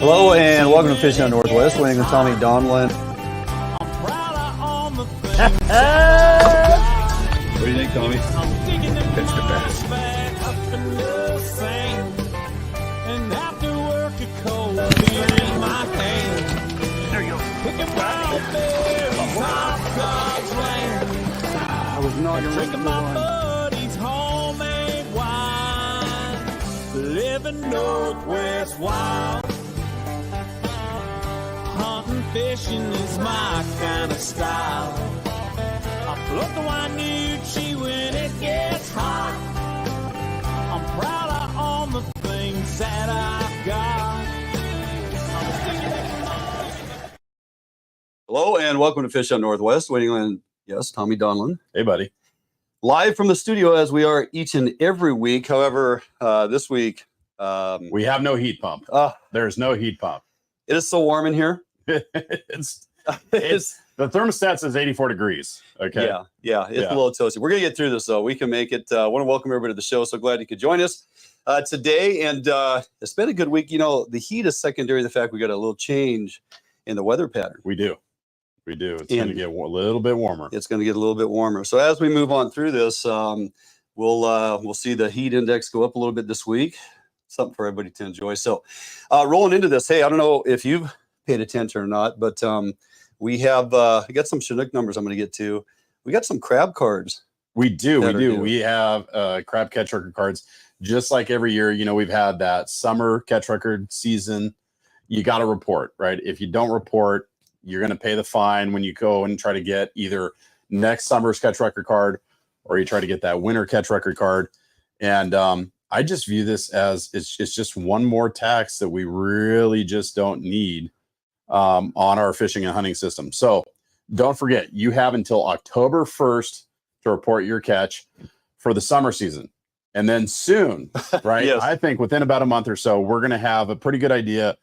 Hello and welcome to Fishing on Northwest. Wayne and Tommy Donlin. What do you think, Tommy? It's the best. There you go. I was not going to make buddy's homemade wine, living Northwest wild. Hunting, fishing is my kind of style. I float the Wainuchi when it gets hot. I'm proud of all the things that I've got. Hello and welcome to Fish on Northwest. Waiting on, yes, Tommy Donlin. Hey, buddy. Live from the studio as we are each and every week. However, this week... we have no heat pump. There's no heat pump. It is so warm in here. it's the thermostat says 84 degrees. Okay. Yeah, it's a little toasty. We're gonna get through this though. We can make it. I want to welcome everybody to the show. So glad you could join us today. And it's been a good week. You know, the heat is secondary to the fact we got a little change in the weather pattern. We do. It's going to get a little bit warmer. It's going to get a little bit warmer. So as we move on through this, we'll see the heat index go up a little bit this week. Something for everybody to enjoy. So rolling into this, hey, I don't know if you've paid attention or not, but we got some Chinook numbers I'm going to get to. We got some crab cards. We do. We have crab catch record cards. Just like every year, you know, we've had that summer catch record season. You got to report, right? If you don't report, you're going to pay the fine when you go and try to get either next summer's catch record card or you try to get that winter catch record card. And I just view this as it's just one more tax that we really just don't need on our fishing and hunting system. So don't forget, you have until October 1st to report your catch for the summer season. And then soon, right? Yes. I think within about a month or so, we're going to have a pretty good idea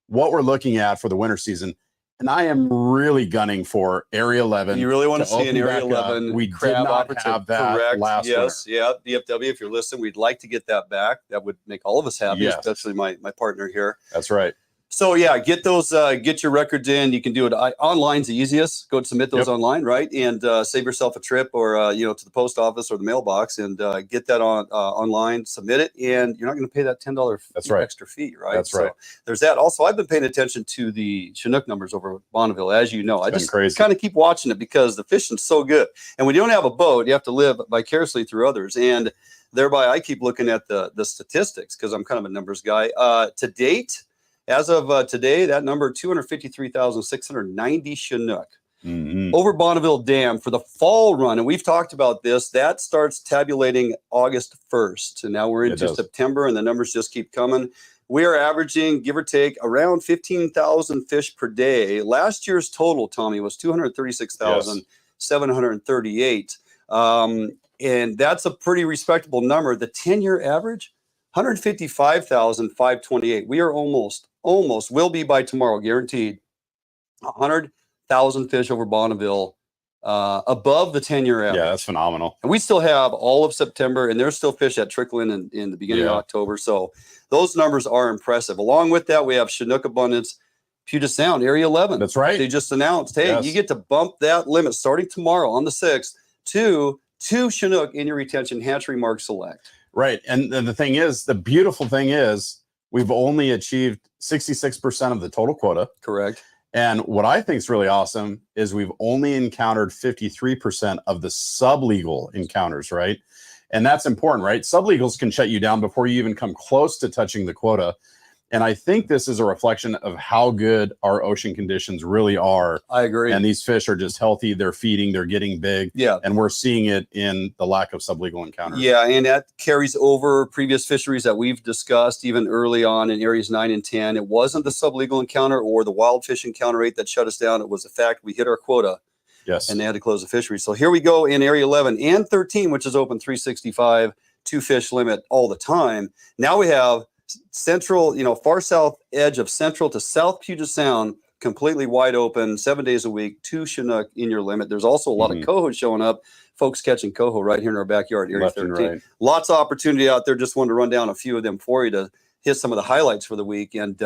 what we're looking at for the winter season. And I am really gunning for Area 11. You really want to see an Area 11 we crab did not opportunity. have that Correct. last yes. winter. Yeah. DFW, if you're listening, we'd like to get that back. That would make all of us happy, Yes. especially my partner here. That's right. So yeah, get those, get your records in. You can do it online's the easiest. Go and submit those online, right? And save yourself a trip or to the post office or the mailbox and get that on online. Submit it, and you're not going to pay that $10 extra fee, right? That's right. So there's that. Also, I've been paying attention to the Chinook numbers over Bonneville, as you know. I just kind of keep watching it because the fishing's so good. And when you don't have a boat, you have to live vicariously through others, and thereby I keep looking at the statistics because I'm kind of a numbers guy. To date. As of today, that number, 253,690 Chinook over Bonneville Dam for the fall run. And we've talked about this. That starts tabulating August 1st. And now we're into September, and the numbers just keep coming. We are averaging, give or take, around 15,000 fish per day. Last year's total, Tommy, was 236,738. And that's a pretty respectable number. The 10-year average, 155,528. We are almost will be by tomorrow, guaranteed. 100,000 fish over Bonneville, above the 10-year average. Yeah, that's phenomenal. And we still have all of September, and there's still fish that trickle in the beginning of October. So those numbers are impressive. Along with that, we have Chinook abundance, Puget Sound, Area 11. That's right. They just announced, hey, you get to bump that limit starting tomorrow on the 6th to 2 Chinook in your retention hatchery mark select. Right. And the thing is, the beautiful thing is, we've only achieved 66% of the total quota. Correct. And what I think is really awesome is we've only encountered 53% of the sublegal encounters, right? And that's important, right? Sublegals can shut you down before you even come close to touching the quota. And I think this is a reflection of how good our ocean conditions really are. I agree. And these fish are just healthy. They're feeding. They're getting big. Yeah. And we're seeing it in the lack of sublegal encounters. Yeah, and that carries over previous fisheries that we've discussed even early on in areas 9 and 10. It wasn't the sublegal encounter or the wild fish encounter rate that shut us down. It was the fact we hit our quota. Yes. And they had to close the fishery. So here we go in area 11 and 13, which is open 365, 2 fish limit all the time. Now we have central, far south edge of central to South Puget Sound, completely wide open, 7 days a week, 2 Chinook in your limit. There's also a lot of coho showing up, folks catching coho right here in our backyard, area 13. Right. Lots of opportunity out there. Just wanted to run down a few of them for you to hit some of the highlights for the week. And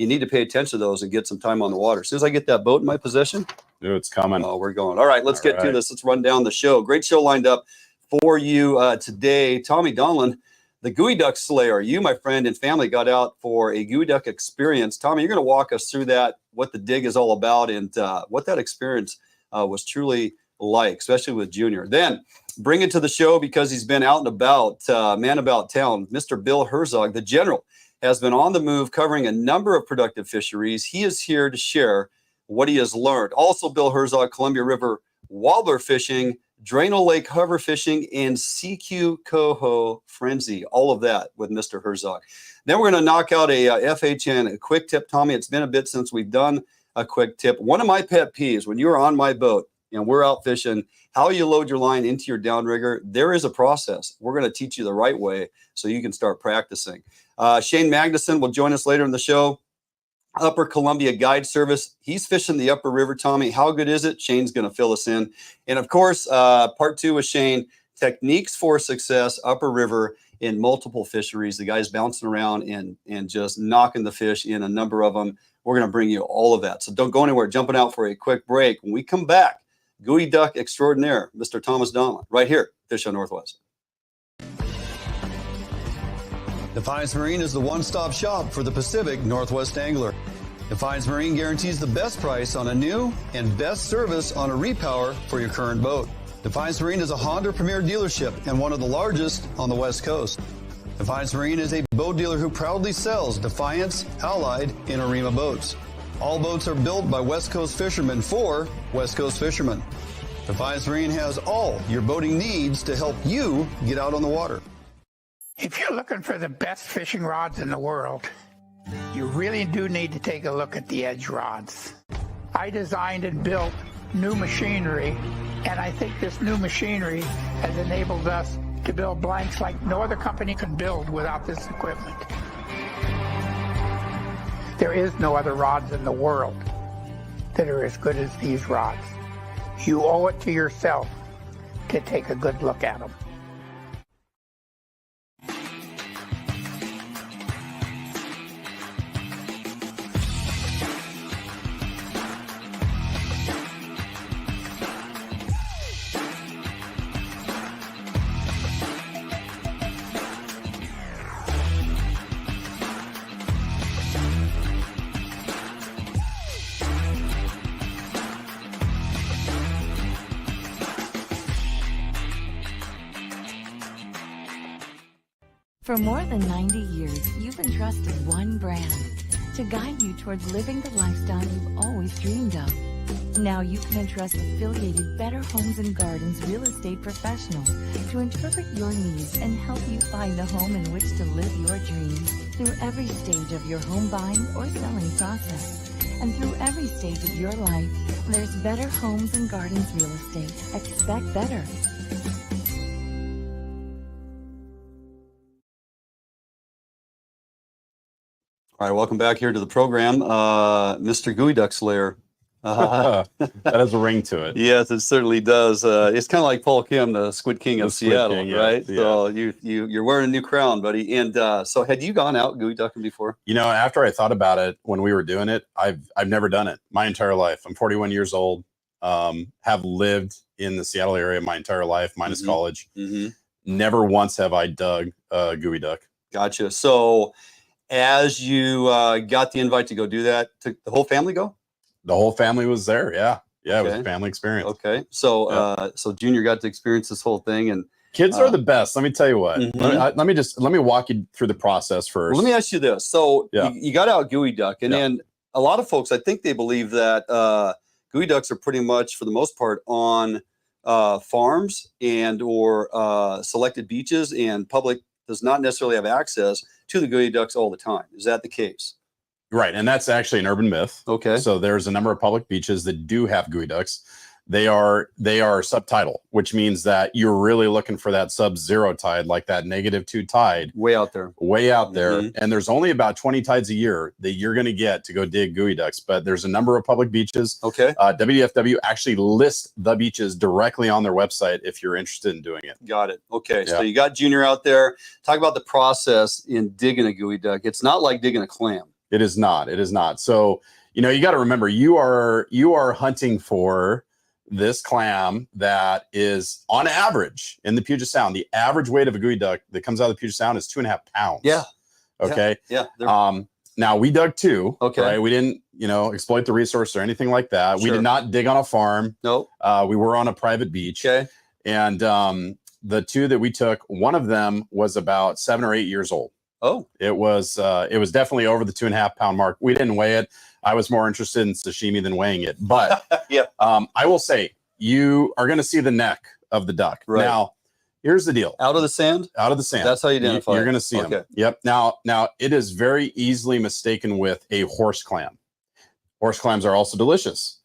you need to pay attention to those and get some time on the water. As soon as I get that boat in my possession, dude, it's coming. Oh, we're going. All right, let's get to this. Let's run down the show. Great show lined up for you today. Tommy Donlin, the Geoduck Slayer. You, my friend, and family got out for a Geoduck experience. Tommy, you're going to walk us through that, what the dig is all about, and what that experience was truly like, especially with Junior. Then bring it to the show because he's been out and about, man about town. Mr. Bill Herzog, the general, has been on the move covering a number of productive fisheries. He is here to share what he has learned. Also, Bill Herzog, Columbia River Wobbler fishing, Drano Lake Hover Fishing, and Sekiu Coho Frenzy. All of that with Mr. Herzog. Then we're going to knock out a FHN, a quick tip. Tommy, it's been a bit since we've done a quick tip. One of my pet peeves, when you are on my boat and we're out fishing, how you load your line into your downrigger, there is a process. We're going to teach you the right way so you can start practicing. Shane Magnuson will join us later in the show. Upper Columbia Guide Service. He's fishing the upper river, Tommy. How good is it? Shane's going to fill us in. And of course, part 2 with Shane, techniques for success, upper river in multiple fisheries. The guy's bouncing around and just knocking the fish in, a number of them. We're going to bring you all of that. So don't go anywhere. Jumping out for a quick break. When we come back, Geoduck extraordinaire, Mr. Thomas Donlin, right here, Fish on Northwest. Defiance Marine is the one-stop shop for the Pacific Northwest angler. Defiance Marine guarantees the best price on a new and best service on a repower for your current boat. Defiance Marine is a Honda Premier dealership and one of the largest on the West Coast. Defiance Marine is a boat dealer who proudly sells Defiance, Allied, and Arima boats. All boats are built by West Coast fishermen for West Coast fishermen. Defiance Marine has all your boating needs to help you get out on the water. If you're looking for the best fishing rods in the world, you really do need to take a look at the Edge rods. I designed and built new machinery, and I think this new machinery has enabled us to build blanks like no other company can build without this equipment. There is no other rods in the world that are as good as these rods. You owe it to yourself to take a good look at them. For more than 90 years, you've entrusted one brand to guide you towards living the lifestyle you've always dreamed of. Now you can entrust affiliated Better Homes and Gardens real estate professionals to interpret your needs and help you find the home in which to live your dreams through every stage of your home buying or selling process. And through every stage of your life, there's Better Homes and Gardens real estate. Expect better. All right, welcome back here to the program, Mr. Geoduck Slayer. That has a ring to it. Yes, it certainly does. It's kind of like Paul Kim, the Squid King of Seattle, King, right? Yeah. So you're wearing a new crown, buddy. And so, had you gone out geoducking before? You know, after I thought about it when we were doing it, I've never done it my entire life. I'm 41 years old. Have lived in the Seattle area my entire life, minus college. Never once have I dug geoduck. Gotcha. So, as you got the invite to go do that, did the whole family go? The whole family was there. Yeah. It was a family experience. Okay. So, so Junior got to experience this whole thing, and kids are the best. Let me tell you what. Let me walk you through the process first. Well, let me ask you this. So you got out geoduck, and then a lot of folks, I think they believe that geoducks are pretty much, for the most part, on farms and or selected beaches, and public does not necessarily have access to the geoducks all the time. Is that the case? Right, and that's actually an urban myth. Okay. So there's a number of public beaches that do have geoducks. They are subtidal, which means that you're really looking for that sub-zero tide, like that -2 tide. Way out there. And there's only about 20 tides a year that you're going to get to go dig geoducks. But there's a number of public beaches. Okay. WDFW actually lists the beaches directly on their website if you're interested in doing it. Got it. Okay. So you got Junior out there. Talk about the process in digging a geoduck. It's not like digging a clam. It is not. It is not. So, you know, you got to remember, you are hunting for this clam that is on average in the Puget Sound. The average weight of a geoduck that comes out of the Puget Sound is 2.5 pounds. Yeah. Okay. Yeah. Now we dug 2. Okay. Right? We didn't, you know, exploit the resource or anything like that. Sure. We did not dig on a farm. Nope. We were on a private beach. Okay. And the 2 that we took, one of them was about 7 or 8 years old. Oh, it was definitely over the 2.5 pound mark. We didn't weigh it. I was more interested in sashimi than weighing it. But yeah. I will say, you are going to see the neck of the duck. Right. Now, here's the deal. Out of the sand? Out of the sand. That's how you identify. You're going to see them. Yep. Now, it is very easily mistaken with a horse clam. Horse clams are also delicious.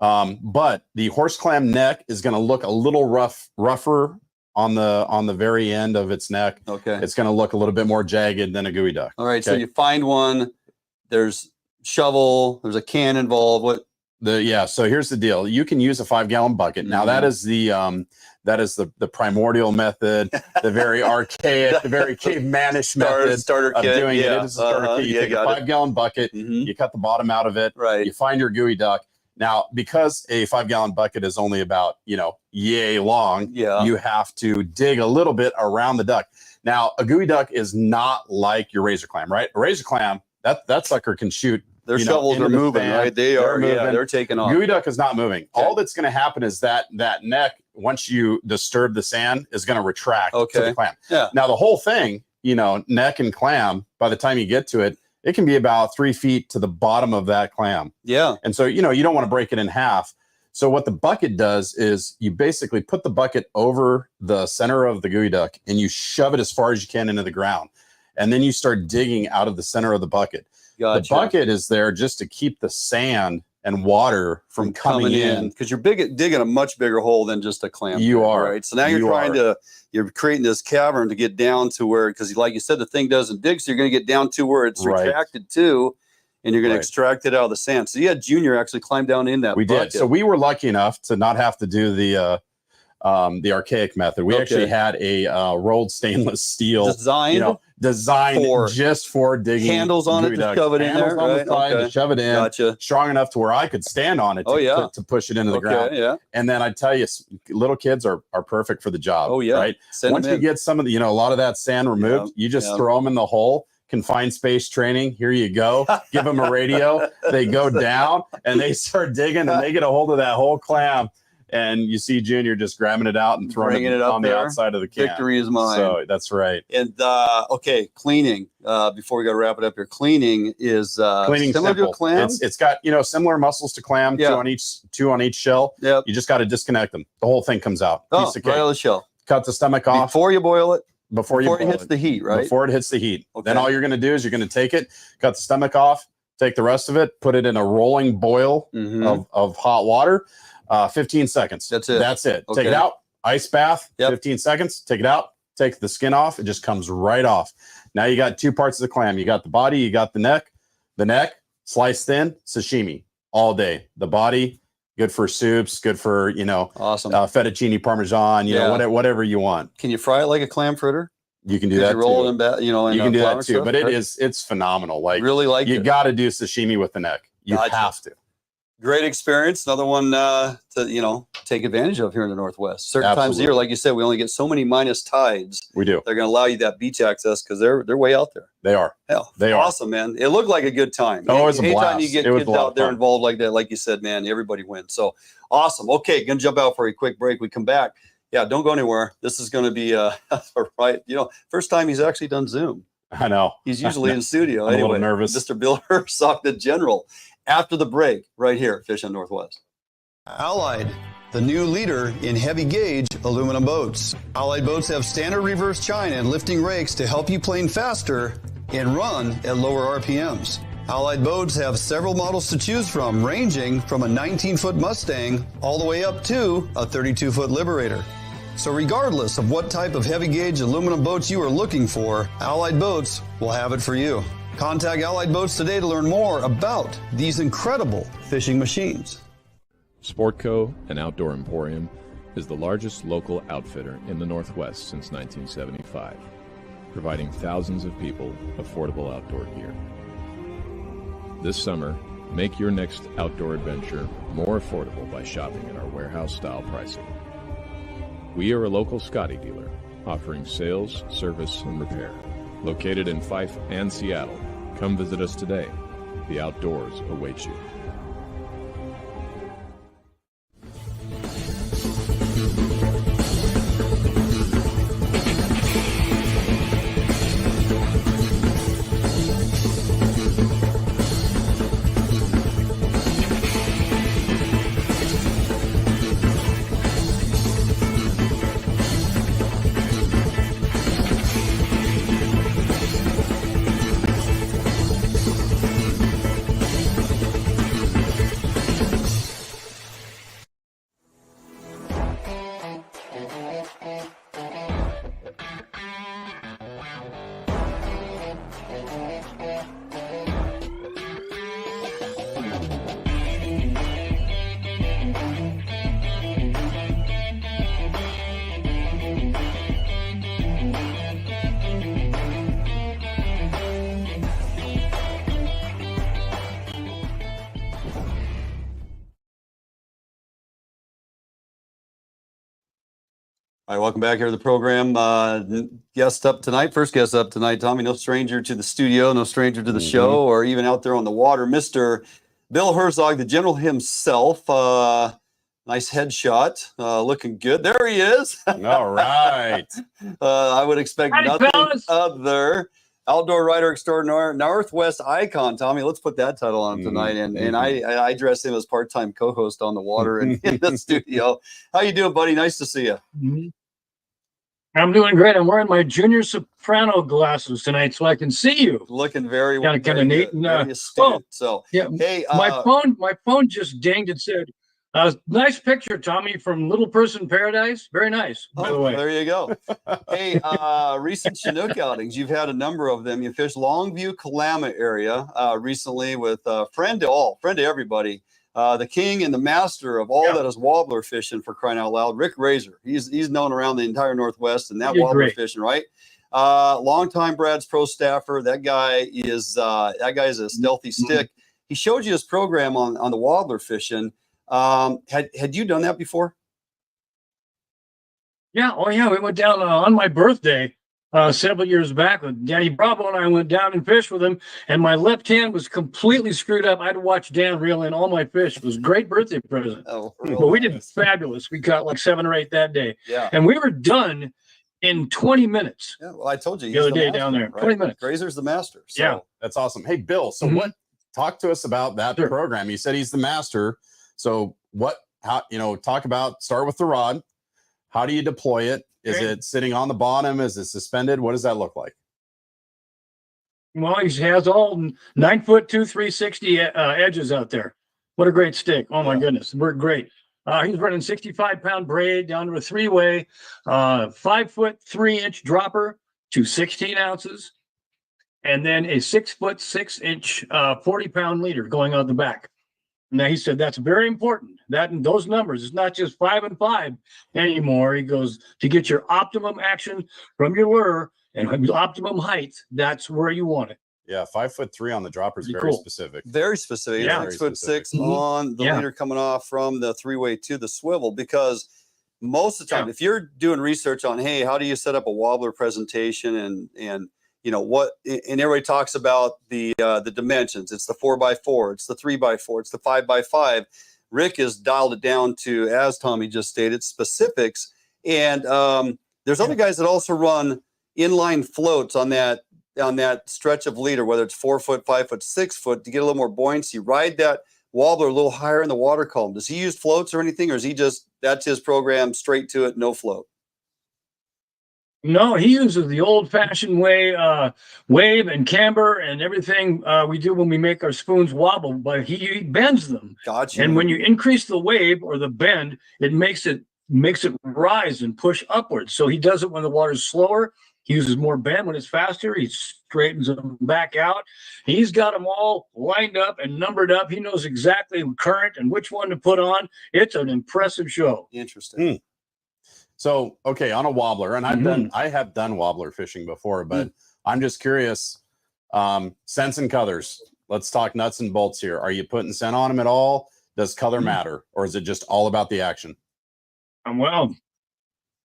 But the horse clam neck is going to look a little rougher on the very end of its neck. Okay. It's going to look a little bit more jagged than a geoduck. All right. Okay? So you find one, there's shovel, there's a can involved. So here's the deal. You can use a 5-gallon bucket. Now that is the primordial method, the very archaic, the very cavemanish method starter of kit. doing it. It is a starter kit. You take a 5-gallon bucket, you cut the bottom out of it, right. You find your geoduck. Now, because a 5-gallon bucket is only about, yay long, you have to dig a little bit around the duck. Now, a geoduck is not like your razor clam, right? A razor clam, that sucker can shoot. Their shovels are moving, right? They're taking off. Geoduck is not moving. Okay. All that's going to happen is that neck, once you disturb the sand, is going to retract to the clam. Yeah. Now, the whole thing, neck and clam, by the time you get to it, it can be about 3 feet to the bottom of that clam. Yeah. And so, you don't want to break it in half. So what the bucket does is you basically put the bucket over the center of the geoduck and you shove it as far as you can into the ground. And then you start digging out of the center of the bucket. Gotcha. The bucket is there just to keep the sand and water from coming in. Because you're digging a much bigger hole than just a clam. You are. Right. So now you're creating this cavern to get down to where, because like you said, the thing doesn't dig. So you're going to get down to where it's retracted to, and you're going to extract it out of the sand. So you had Junior actually climb down in that bucket. Did. So we were lucky enough to not have to do the archaic method. We actually had a rolled stainless steel designed just for digging. Handles on it to shove it in there. On the side to shove it in. Gotcha. Strong enough to where I could stand on it to push it into the ground. Yeah. And then I tell you, little kids are perfect for the job. Oh yeah. Right. Once you get some of the, a lot of that sand removed, you just throw them in the hole. Confined space training. Here you go. Give them a radio. They go down and they start digging and they get a hold of that whole clam. And you see Junior just grabbing it out and throwing it on the outside of the can. Victory is mine. So that's right. And cleaning. Before we got to wrap it up here, cleaning is similar simple. to a clam. It's got similar muscles to clam. Two on each shell. Yep. You just got to disconnect them. The whole thing comes out. Piece of cake. Right out of the shell. Cut the stomach off before you boil it. Before it hits the heat, right? Before it hits the heat. Okay. Then all you're going to do is you're going to take it, cut the stomach off, take the rest of it, put it in a rolling boil of hot water. 15 seconds. That's it. Okay. Take it out. Ice bath. 15 seconds. Take it out. Take the skin off. It just comes right off. Now you got 2 parts of the clam. You got the body. You got the neck. The neck, sliced thin, sashimi all day. The body, good for soups. Good for awesome fettuccine parmesan. Whatever you want. Can you fry it like a clam fritter? You can do that. Roll it in you can do that too. Stuff? But it's phenomenal. Like really you got to do sashimi with the neck. You have to. Great experience. Another one to take advantage of here in the Northwest. Certain times of year, like you said, we only get so many minus tides. We do. They're going to allow you that beach access because they're way out there. They are. Hell, they are awesome, man. It looked like a good time. Oh, it was a blast. Anytime you get kids out there involved like that, like you said, man, everybody wins. So awesome. Okay, gonna jump out for a quick break. We come back. Yeah, don't go anywhere. This is going to be right. First time he's actually done Zoom. I know. He's usually in studio. I'm a little nervous. Mr. Bill Herzog, the General. After the break, right here at Fish on Northwest. Allied, the new leader in heavy gauge aluminum boats. Allied boats have standard reverse chine and lifting rakes to help you plane faster and run at lower RPMs. Allied boats have several models to choose from, ranging from a 19-foot Mustang all the way up to a 32-foot Liberator. So regardless of what type of heavy gauge aluminum boats you are looking for, Allied Boats will have it for you. Contact Allied Boats today to learn more about these incredible fishing machines. Sportco, an outdoor emporium, is the largest local outfitter in the Northwest since 1975, providing thousands of people affordable outdoor gear. This summer, make your next outdoor adventure more affordable by shopping at our warehouse-style pricing. We are a local Scotty dealer, offering sales, service, and repair. Located in Fife and Seattle, come visit us today. The outdoors await you. All right, welcome back here to the program. Guest up tonight, first guest up tonight, Tommy, no stranger to the studio, no stranger to the show, or even out there on the water, Mr. Bill Herzog, the general himself. Nice headshot, looking good. There he is. All right. I would expect nothing other. Outdoor writer extraordinaire, Northwest icon, Tommy. Let's put that title on him tonight. And I dress him as part-time co-host on the water and in the studio. How you doing, buddy? Nice to see you. I'm doing great. I'm wearing my junior soprano glasses tonight so I can see you. Looking very kind of neat. And, so yeah, hey, my phone just dinged and said, nice picture, Tommy, from Little Person Paradise. Very nice, by the way. There you go. Hey, recent Chinook outings. You've had a number of them. You fished Longview, Kalama area recently with friend to everybody. The king and the master of all that is wobbler fishing, for crying out loud, Rick Razor. He's known around the entire Northwest and that wobbler fishing, right? Longtime Brad's pro staffer. That guy is a stealthy stick. He showed you his program on the wobbler fishing. Had you done that before? Yeah. Oh, yeah. We went down on my birthday several years back with Danny Bravo, and I went down and fished with him. And my left hand was completely screwed up. I had to watch Dan reel in all my fish. It was a great birthday present. But we did fabulous. We caught like 7 or 8 that day. Yeah. And we were done in 20 minutes. Yeah. Well, I told you the other day down there. Right? 20 minutes. Razor's the master. So. Yeah. That's awesome. Hey, Bill. So talk to us about that program. You said he's the master. So start with the rod. How do you deploy it? Is it sitting on the bottom? Is it suspended? What does that look like? Well, he has all 9'2", 360 edges out there. What a great stick. Oh my goodness. We're great. He's running 65-pound braid down to a 3-way, 5', 3-inch dropper to 16 ounces. And then a 6', 6-inch, 40-pound leader going on the back. Now, he said that's very important. That and those numbers, it's not just 5 and 5 anymore. He goes, to get your optimum action from your lure and optimum height, that's where you want it. Yeah, 5'3" on the dropper is very specific. Very specific. Yeah. 6'6" on the leader coming off from the 3-way to the swivel, because most of the time, if you're doing research on, hey, how do you set up a wobbler presentation and you know what, and everybody talks about the dimensions. It's the 4x4, it's the 3x4, it's the 5x5. Rick has dialed it down to, as Tommy just stated, specifics. And there's other guys that also run inline floats on that stretch of leader, whether it's 4 foot, 5 foot, 6 foot, to get a little more buoyancy. Ride that wobbler a little higher in the water column. Does he use floats or anything, or is he just, that's his program, straight to it, no float? No, he uses the old-fashioned way, wave and camber and everything we do when we make our spoons wobble, but he bends them. Gotcha. And when you increase the wave or the bend, it makes it rise and push upwards. So he does it when the water's slower. He uses more bend. When it's faster, he straightens them back out. He's got them all lined up and numbered up. He knows exactly current and which one to put on. It's an impressive show. Interesting. So, okay, on a wobbler, and I have done wobbler fishing before, but I'm just curious, scents and colors. let's talk nuts and bolts here. Are you putting scent on them at all? Does color matter, or is it just all about the action? Well,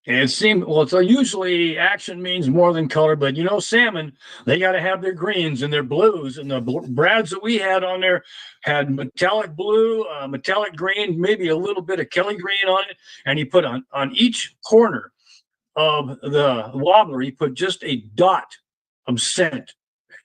it seems, well, so usually action means more than color, but you know, salmon, they got to have their greens and their blues. And the brads that we had on there had metallic blue, metallic green, maybe a little bit of Kelly green on it. And he put on each corner of the wobbler, he put just a dot of scent.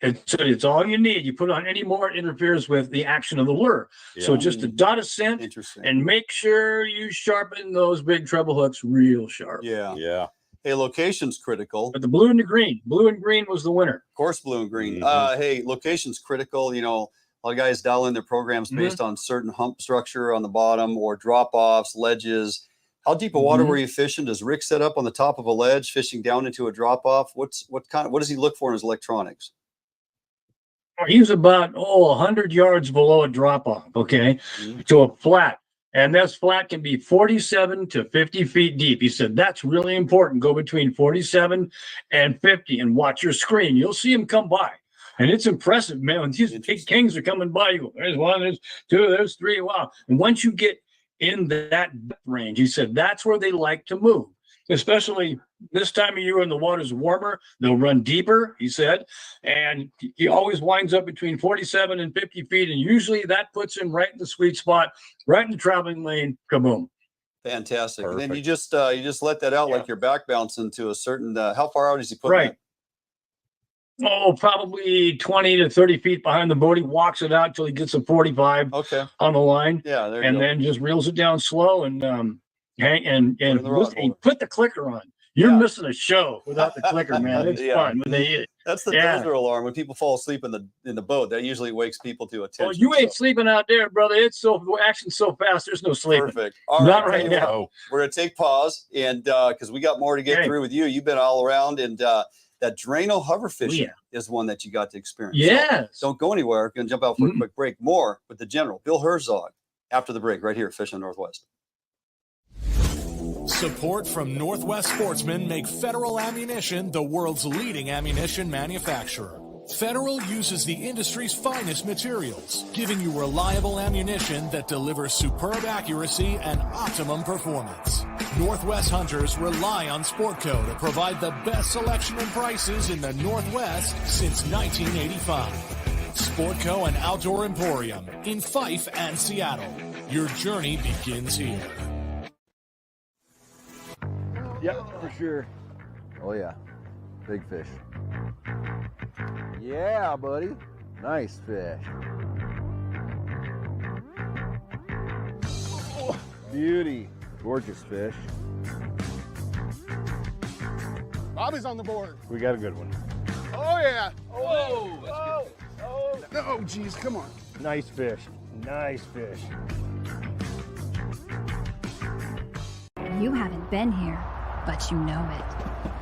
It's all you need. You put on any more, it interferes with the action of the lure. Yeah. So just a dot of scent, and make sure you sharpen those big treble hooks real sharp. Yeah. Yeah. Hey, location's critical. But the blue and green was the winner. Of course, blue and green. Hey, location's critical. You know, a lot of guys dial in their programs based on certain hump structure on the bottom or drop-offs, ledges. How deep of water were you fishing? Does Rick set up on the top of a ledge, fishing down into a drop-off? What does he look for in his electronics? He's about 100 yards below a drop-off, okay, to a flat. And this flat can be 47 to 50 feet deep. He said, that's really important. Go between 47 and 50 and watch your screen. You'll see them come by. And it's impressive, man. When these big kings are coming by, you go, there's one, there's two, there's three. Wow. And once you get in that range, he said, that's where they like to move. Especially this time of year when the water's warmer, they'll run deeper, he said. And he always winds up between 47 and 50 feet. And usually that puts him right in the sweet spot, right in the traveling lane, kaboom. Fantastic. Perfect. And then you just let that out like you're back bouncing to a certain, how far out is he putting it? Oh, probably 20 to 30 feet behind the boat. He walks it out until he gets a 45 on the line. Yeah, there you and go. then just reels it down slow and put the clicker on. You're missing a show without the clicker, man. It's fun when they hit it. That's the dozer alarm. When people fall asleep in the boat, that usually wakes people to attention. Oh, you ain't sleeping out there, brother. It's action's so fast. There's no sleeping. Perfect. All Not right now. We're gonna take pause and because we got more to get through with you. You've been all around and that Drano hover fishing is one that you got to experience. Yes. So don't go anywhere. We're gonna jump out for a quick break. More with the General Bill Herzog after the break, right here at Fishing Northwest. Support from Northwest Sportsmen make Federal Ammunition the world's leading ammunition manufacturer. Federal uses the industry's finest materials, giving you reliable ammunition that delivers superb accuracy and optimum performance. Northwest hunters rely on Sportco to provide the best selection and prices in the Northwest since 1985. Sportco and Outdoor Emporium in Fife and Seattle. Your journey begins here. Yep, for sure. Oh yeah, big fish. Yeah, buddy. Nice fish. Oh, beauty. Gorgeous fish. Bobby's on the board. We got a good one. Oh yeah. Oh, No, geez, come on. nice fish. Nice fish. You haven't been here, but you know it.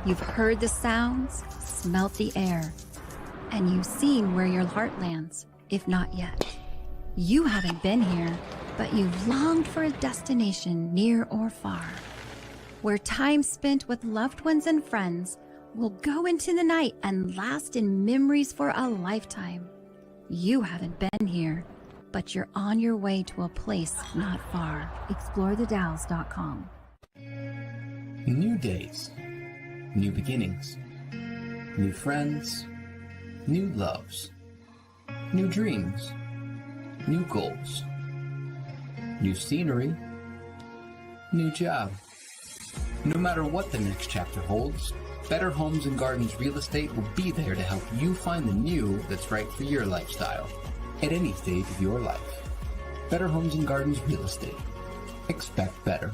You've heard the sounds, smelt the air, and you've seen where your heart lands, if not yet. You haven't been here, but you've longed for a destination near or far, where time spent with loved ones and friends will go into the night and last in memories for a lifetime. You haven't been here, but you're on your way to a place not far. ExploreTheDalles.com. New days, new beginnings, new friends, new loves, new dreams, new goals, new scenery, new job. No matter what the next chapter holds, Better Homes and Gardens Real Estate will be there to help you find the new that's right for your lifestyle at any stage of your life. Better Homes and Gardens Real Estate. Expect better.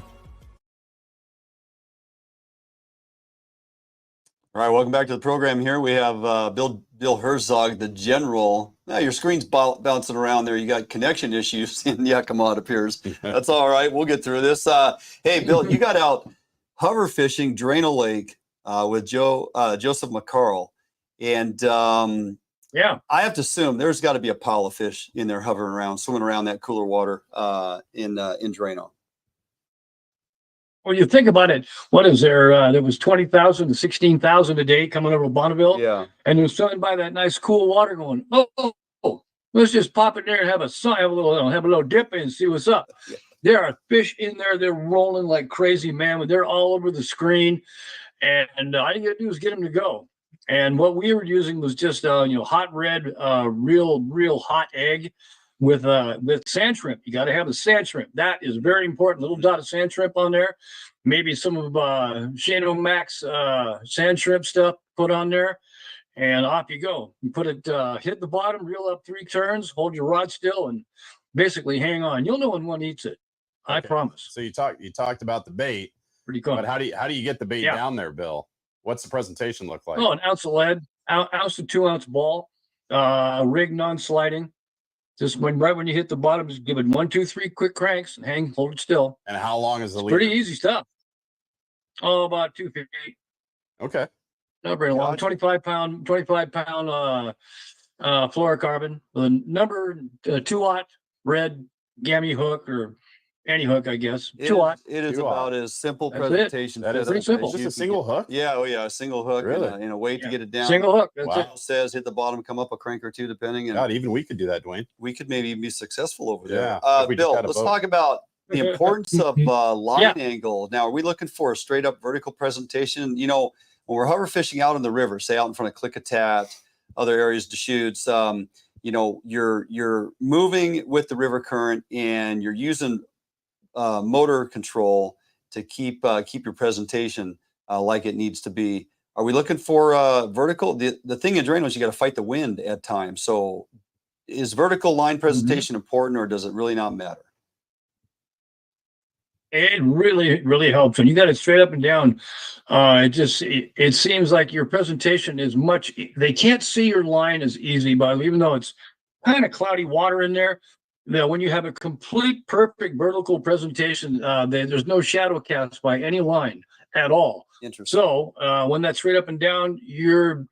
All right, welcome back to the program. Here we have Bill Herzog, the General. Now your screen's bouncing around there. You got connection issues in Yakima, it appears. That's all right. We'll get through this. Hey, Bill, you got out hover fishing Drano Lake with Joseph McCarl, and I have to assume there's got to be a pile of fish in there hovering around, swimming around that cooler water in Drano. Well, you think about it, what is there? There was 20,000 to 16,000 a day coming over Bonneville. Yeah. And it was swimming by that nice cool water going, oh. Let's just pop it there and have a little dip and see what's up. Yeah. There are fish in there. They're rolling like crazy, man. They're all over the screen. And all you got to do is get them to go. And what we were using was just, hot red, real hot egg with sand shrimp. You got to have the sand shrimp. That is very important. Little dot of sand shrimp on there. Maybe some of Shano Max sand shrimp stuff put on there. And off you go. You put it, hit the bottom, reel up 3 turns, hold your rod still, and basically hang on. You'll know when one eats it. Okay. I promise. So you talked about the bait. Pretty cool. But how do you get the bait down there, Bill? What's the presentation look like? Oh, an ounce of lead, ounce to 2 ounce ball, rig non-sliding. Just right when you hit the bottom, just give it 1, 2, 3 quick cranks and hold it still. And how long is the leader? Pretty easy stuff. Oh, about 2 feet. Okay. Not very long. 25 pound fluorocarbon with a number 2-aught red gammy hook or any hook, I guess. 2-aught. It is about as simple That's presentation. That is pretty simple. Just a single hook? Yeah, oh yeah, a single hook. Really? And a weight to get it down. Single hook. That's it. Says hit the bottom, come up a crank or 2, depending. And God, even we could do that, Dwayne. We could maybe be successful over there. Bill, let's talk about the importance of line angle. Now, are we looking for a straight up vertical presentation? You know, when we're hover fishing out in the river, say out in front of Klickitat, other areas, Deschutes, you're moving with the river current and you're using motor control to keep your presentation like it needs to be. Are we looking for vertical? The thing in Drano is you got to fight the wind at times. So is vertical line presentation important, or does it really not matter? It really, really helps. When you got it straight up and down, it seems like your presentation is much, they can't see your line as easy, but even though it's kind of cloudy water in there, when you have a complete perfect vertical presentation, there's no shadow cast by any line at all. Interesting. So when that's straight up and down, you're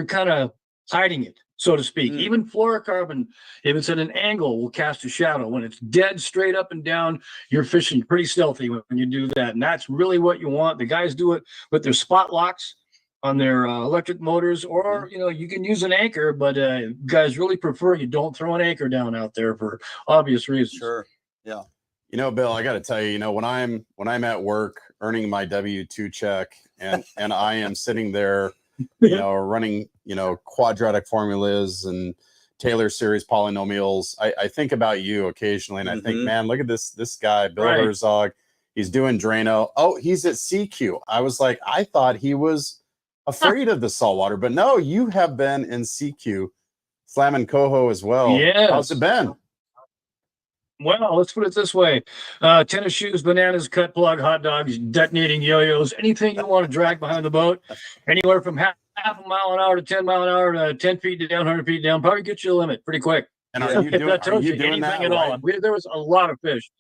kind of hiding it, so to speak. Even fluorocarbon, if it's at an angle, will cast a shadow. When it's dead straight up and down, you're fishing pretty stealthy when you do that. And that's really what you want. The guys do it with their spot locks on their electric motors, or you can use an anchor, but guys really prefer you don't throw an anchor down out there for obvious reasons. Sure. Yeah. Bill, I got to tell you, when I'm at work earning my W-2 check and I am sitting there, running, quadratic formulas and Taylor series polynomials, I think about you occasionally, and I think, man, look at this guy, Bill Herzog. He's doing Drano. Oh, he's at Sekiu. I was like, I thought he was afraid of the saltwater, but no, you have been in Sekiu, slamming coho as well. Yeah. How's it been? Well, let's put it this way. Tennis shoes, bananas, cut plug, hot dogs, detonating yo-yos, anything you want to drag behind the boat, anywhere from half a mile an hour to 10 mile an hour to 10 feet down, 100 feet down, probably get you a limit pretty quick. And are you doing anything that at all? There was a lot of fish.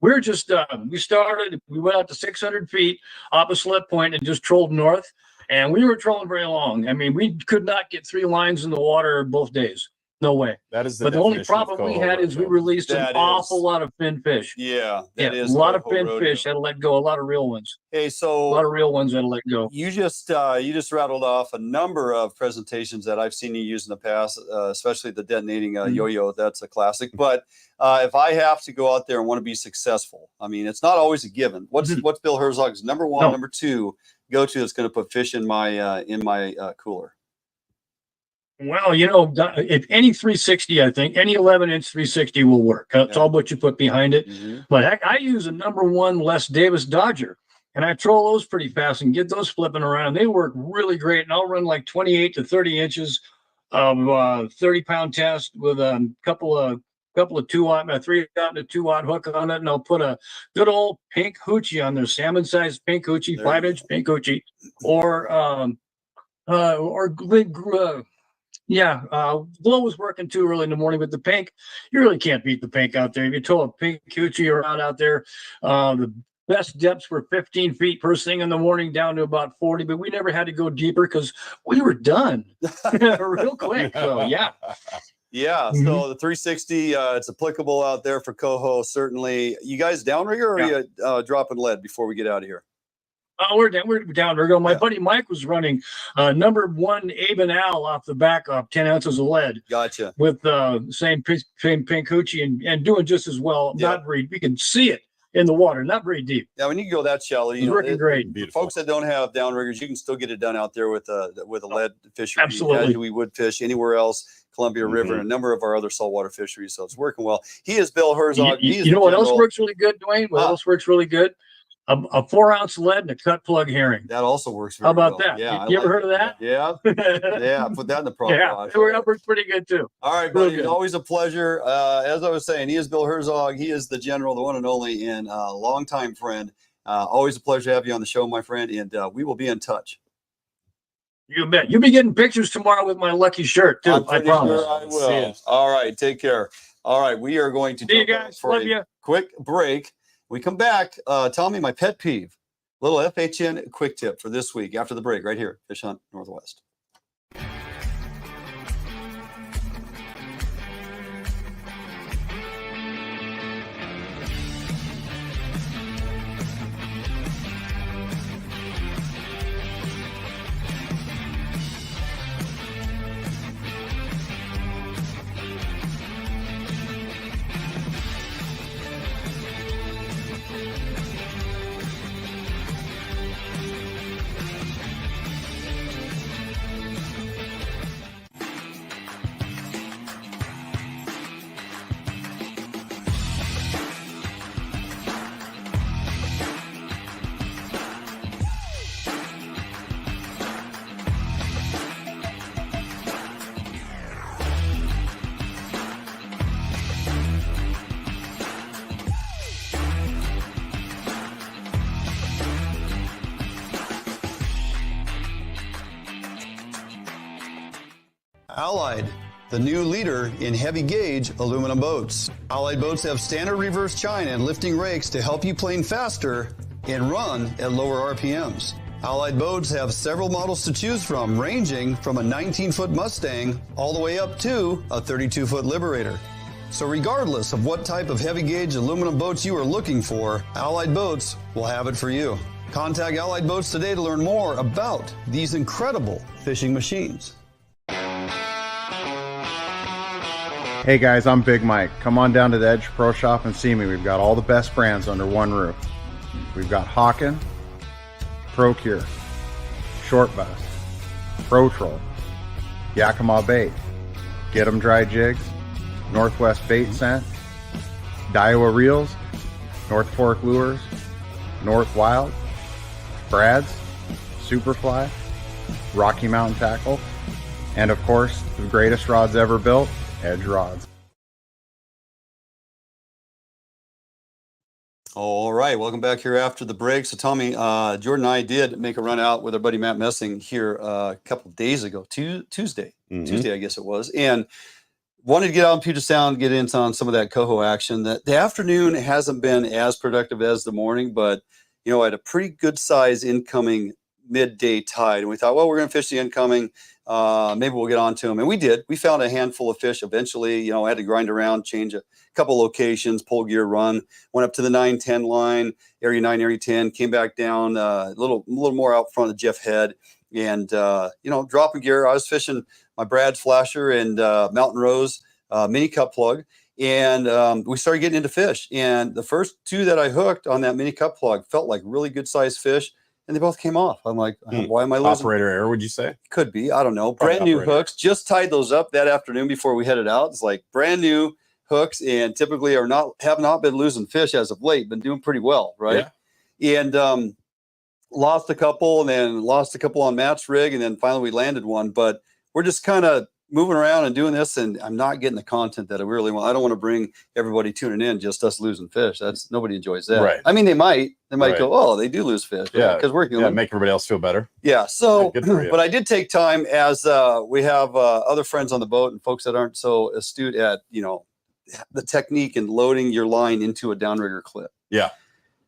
We're just, we went out to 600 feet off a slip point and just trolled north, and we were trolling very long. I mean, we could not get 3 lines in the water both days. No way. That is but the only problem we had is we released an awful lot of fin fish. Yeah, a lot of fin fish had to let go. A lot of real ones. Hey, so a lot of real ones had to let go. You just rattled off a number of presentations that I've seen you use in the past, especially the detonating yo-yo. That's a classic. But if I have to go out there and want to be successful, I mean, it's not always a given. What's Bill Herzog's number one, number two go to that's going to put fish in my cooler? Well, if any 360, I think any 11-inch 360 will work. That's all what you put behind it. But heck, I use a number 1 Les Davis Dodger, and I troll those pretty fast and get those flipping around. They work really great, and I'll run like 28 to 30 inches of 30-pound test with a couple of 2-aught, a 3-aught and a 2-aught hook on it, and I'll put a good old pink hoochie on there, salmon-sized pink hoochie, 5-inch pink hoochie, Glow was working too early in the morning with the pink. You really can't beat the pink out there. If you tow a pink coochie around out there, the best depths were 15 feet first thing in the morning down to about 40, but we never had to go deeper because we were done real quick. So, yeah. Yeah, so the 360, it's applicable out there for coho, certainly. You guys downrigger, or are you dropping lead before we get out of here? We're Downrigger. My buddy Mike was running number 1 Aben Al off the back of 10 ounces of lead. Gotcha. With same pink hoochie and doing just as well. Yeah. Not very, we can see it in the water, not very deep. Yeah, when you go that shallow, It's working great. Folks that don't have downriggers, you can still get it done out there with a lead fishery. Absolutely. As we would fish anywhere else, Columbia River, and a number of our other saltwater fisheries. So it's working well. He is Bill Herzog. You know what else works really good, Dwayne? What else works really good? A 4-ounce lead and a cut plug herring. That also works very How about well. that? Yeah, You ever heard of that? Yeah. Yeah, put that in the proper box. That works pretty good too. All right, buddy. It's always a pleasure. As I was saying, he is Bill Herzog. He is the general, the one and only, and longtime friend. Always a pleasure to have you on the show, my friend, and we will be in touch. You bet. You'll be getting pictures tomorrow with my lucky shirt too. I promise. Sure I will. All right, take care. All right, we are going to see you jump guys. for Love a you. quick break. We come back. Tell me my pet peeve. Little FHN quick tip for this week after the break, right here, Fish Hunt Northwest. Allied, the new leader in heavy gauge aluminum boats. Allied boats have standard reverse chine and lifting rakes to help you plane faster and run at lower RPMs. Allied boats have several models to choose from, ranging from a 19-foot Mustang all the way up to a 32-foot Liberator. So regardless of what type of heavy gauge aluminum boats you are looking for, Allied Boats will have it for you. Contact Allied Boats today to learn more about these incredible fishing machines. Hey guys, I'm Big Mike. Come on down to the Edge Pro Shop and see me. We've got all the best brands under one roof. We've got Hawken, ProCure, Short Bass, Pro Troll, Yakima Bait, Get 'em Dry Jigs, Northwest Bait Scent, Daiwa Reels, North Fork Lures, North Wild, Brad's, Superfly, Rocky Mountain Tackle, and of course, the greatest rods ever built, Edge Rods. All right, welcome back here after the break. So Tommy, Jordan and I did make a run out with our buddy Matt Messing here a couple of days ago, Tuesday, I guess it was, and wanted to get out in Puget Sound, get into on some of that coho action. The afternoon hasn't been as productive as the morning, but you know, I had a pretty good size incoming midday tide, and we thought, well, we're going to fish the incoming. Maybe we'll get on to them. And we did. We found a handful of fish eventually. You know, I had to grind around, change a couple locations, pull gear, run, went up to the 9-10 line, area 9, area 10, came back down a little more out front of Jeff Head, and, you know, dropping gear. I was fishing my Brad's Flasher and Mountain Rose mini cup plug, and we started getting into fish. And the first two that I hooked on that mini cup plug felt like really good sized fish. And they both came off. I'm like, why am I losing? Operator error, would you say? Could be. I don't know. Probably Brand new operator. hooks. Just tied those up that afternoon before we headed out. It's like brand new hooks, and typically have not been losing fish as of late. Been doing pretty well, right? Yeah. And lost a couple, and then lost a couple on Matt's rig, and then finally we landed one. But we're just kind of moving around and doing this, and I'm not getting the content that I really want. I don't want to bring everybody tuning in just us losing fish. That's nobody enjoys that. Right. I mean, they might Right. go, oh, they do lose fish. Yeah, because we're human. Yeah, make everybody else feel better. Yeah. So, Good for you. but I did take time as we have other friends on the boat and folks that aren't so astute at, you know, the technique and loading your line into a downrigger clip. Yeah.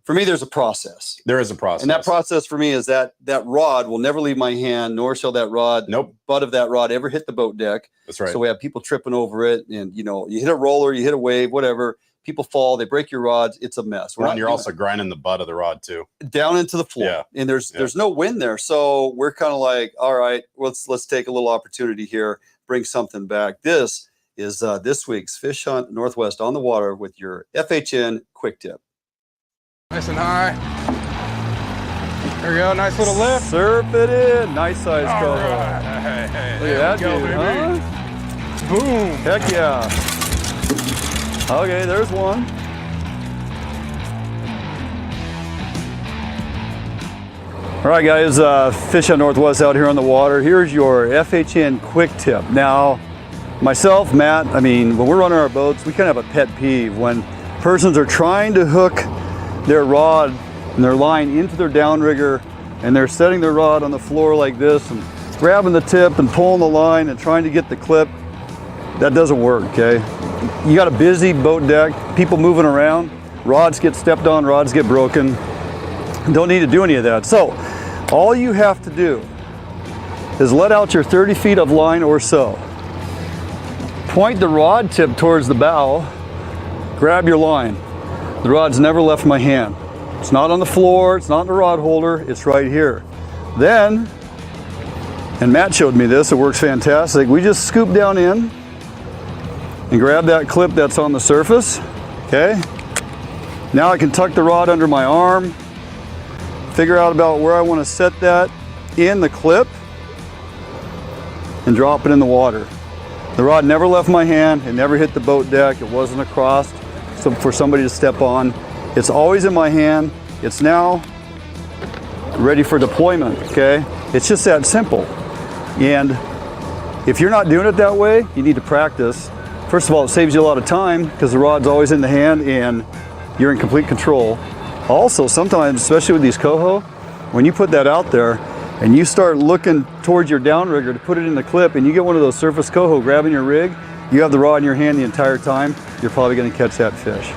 For me, there's a process. There is a process. And that process for me is that rod will never leave my hand, nor shall that rod, butt of that rod ever hit the boat deck. That's right. So we have people tripping over it, and, you know, you hit a roller, you hit a wave, whatever, people fall, they break your rods. It's a mess. You're also grinding the butt of the rod too. Down into the floor. Yeah. And there's no wind there. So we're kind of like, all right, let's take a little opportunity here, bring something back. This is this week's Fish Hunt Northwest on the Water with your FHN Quick Tip. Nice and high. There we go. Nice little lift. Surf it in. Nice size coho. Right. Hey, Look at that dude, huh? Boom. Heck yeah. Okay, there's one. All right, guys, Fish Hunt Northwest out here on the water. Here's your FHN Quick Tip. Now, myself, Matt, I mean, when we're running our boats, we kind of have a pet peeve when persons are trying to hook their rod and their line into their downrigger, and they're setting their rod on the floor like this and grabbing the tip and pulling the line and trying to get the clip. That doesn't work, okay? You got a busy boat deck, people moving around, rods get stepped on, rods get broken. Don't need to do any of that. So all you have to do is let out your 30 feet of line or so. Point the rod tip towards the bow, grab your line. The rod's never left my hand. It's not on the floor, it's not in the rod holder, it's right here. Then, and Matt showed me this, it works fantastic. We just scoop down in and grab that clip that's on the surface, okay? Now I can tuck the rod under my arm, figure out about where I want to set that in the clip, and drop it in the water. The rod never left my hand, it never hit the boat deck, it wasn't across for somebody to step on. It's always in my hand. It's now ready for deployment, okay? It's just that simple. And if you're not doing it that way, you need to practice. First of all, it saves you a lot of time because the rod's always in the hand and you're in complete control. Also, sometimes, especially with these coho, when you put that out there and you start looking towards your downrigger to put it in the clip and you get one of those surface coho grabbing your rig, you have the rod in your hand the entire time, you're probably going to catch that fish.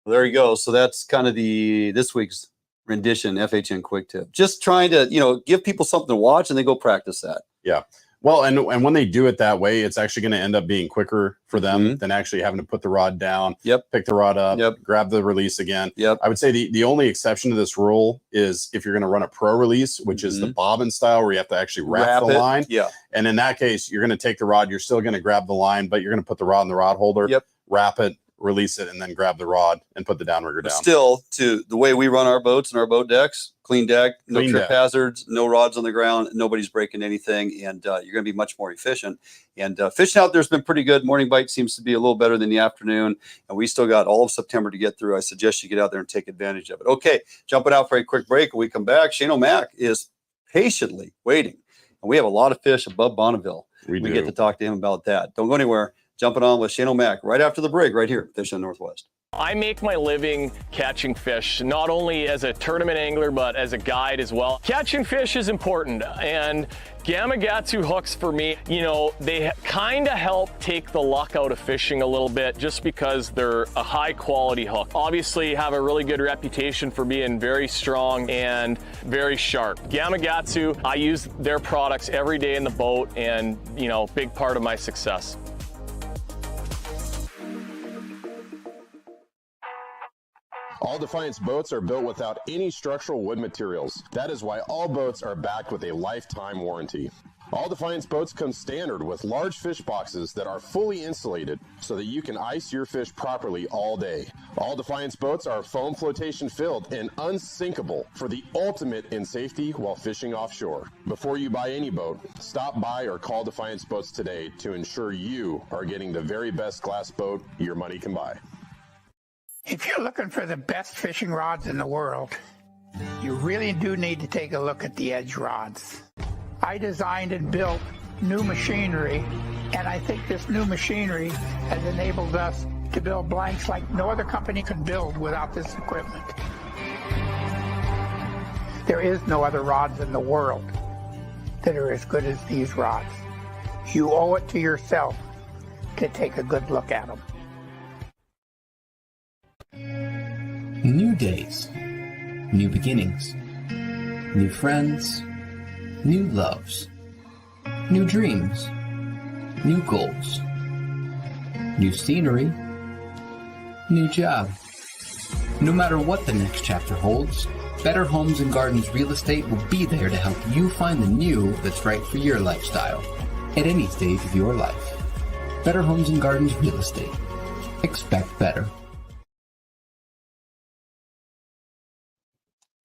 There you go. So that's kind of this week's rendition, FHN Quick Tip. Just trying to, give people something to watch and they go practice that. Yeah. Well, and when they do it that way, it's actually going to end up being quicker for them than actually having to put the rod down, pick the rod up, grab the release again. I would say the only exception to this rule is if you're going to run a pro release, which is the bobbin style where you have to actually wrap the line. And in that case, you're going to take the rod, you're still going to grab the line, but you're going to put the rod in the rod holder, wrap it, release it, and then grab the rod and put the downrigger down. Still, to the way we run our boats and our boat decks, clean deck, no trip hazards, no rods on the ground, nobody's breaking anything, and you're going to be much more efficient. And fishing out there's been pretty good. Morning bite seems to be a little better than the afternoon, and we still got all of September to get through. I suggest you get out there and take advantage of it. Okay, jumping out for a quick break. When we come back, Shane O'Mac is patiently waiting, and we have a lot of fish above Bonneville. We get to talk to him about that. Don't go anywhere. Jumping on with Shane O'Mac right after the break, right here, Fish Hunt Northwest. I make my living catching fish, not only as a tournament angler, but as a guide as well. Catching fish is important, and Gamakatsu hooks for me, they kind of help take the luck out of fishing a little bit just because they're a high quality hook. Obviously have a really good reputation for being very strong and very sharp. Gamakatsu, I use their products every day in the boat and, big part of my success. All Defiance boats are built without any structural wood materials. That is why all boats are backed with a lifetime warranty. All Defiance boats come standard with large fish boxes that are fully insulated so that you can ice your fish properly all day. All Defiance boats are foam flotation filled and unsinkable for the ultimate in safety while fishing offshore. Before you buy any boat, stop by or call Defiance Boats today to ensure you are getting the very best glass boat your money can buy. If you're looking for the best fishing rods in the world, you really do need to take a look at the Edge rods. I designed and built new machinery, and I think this new machinery has enabled us to build blanks like no other company can build without this equipment. There is no other rods in the world that are as good as these rods. You owe it to yourself to take a good look at them. New days, new beginnings, new friends, new loves, new dreams, new goals, new scenery, new job. No matter what the next chapter holds, Better Homes and Gardens Real Estate will be there to help you find the new that's right for your lifestyle at any stage of your life. Better Homes and Gardens Real Estate. Expect better.